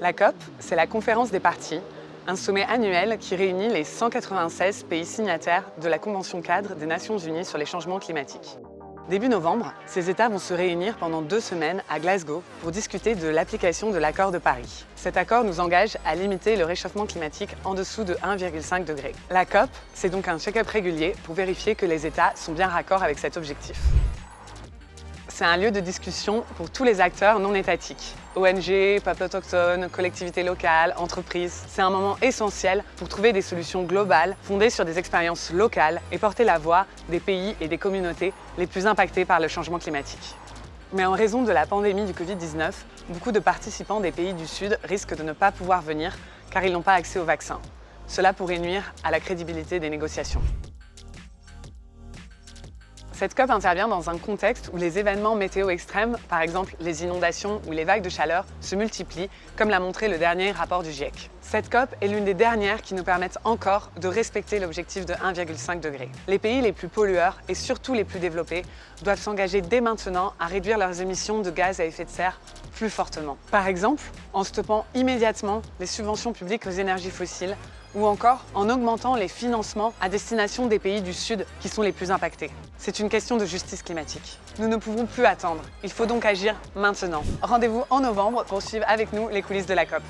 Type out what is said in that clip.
La COP, c'est la conférence des parties, un sommet annuel qui réunit les 196 pays signataires de la Convention cadre des Nations Unies sur les changements climatiques. Début novembre, ces États vont se réunir pendant 2 semaines à Glasgow pour discuter de l'application de l'accord de Paris. Cet accord nous engage à limiter le réchauffement climatique en dessous de 1,5 degré. La COP, c'est donc un check-up régulier pour vérifier que les États sont bien raccords avec cet objectif. C'est un lieu de discussion pour tous les acteurs non étatiques. ONG, peuples autochtones, collectivités locales, entreprises. C'est un moment essentiel pour trouver des solutions globales fondées sur des expériences locales et porter la voix des pays et des communautés les plus impactés par le changement climatique. Mais en raison de la pandémie du Covid-19, beaucoup de participants des pays du Sud risquent de ne pas pouvoir venir car ils n'ont pas accès au vaccin. Cela pourrait nuire à la crédibilité des négociations. Cette COP intervient dans un contexte où les événements météo extrêmes, par exemple les inondations ou les vagues de chaleur, se multiplient, comme l'a montré le dernier rapport du GIEC. Cette COP est l'une des dernières qui nous permettent encore de respecter l'objectif de 1,5 degré. Les pays les plus pollueurs, et surtout les plus développés, doivent s'engager dès maintenant à réduire leurs émissions de gaz à effet de serre plus fortement. Par exemple, en stoppant immédiatement les subventions publiques aux énergies fossiles, ou encore en augmentant les financements à destination des pays du Sud qui sont les plus impactés. C'est une question de justice climatique. Nous ne pouvons plus attendre. Il faut donc agir maintenant. Rendez-vous en novembre pour suivre avec nous les coulisses de la COP.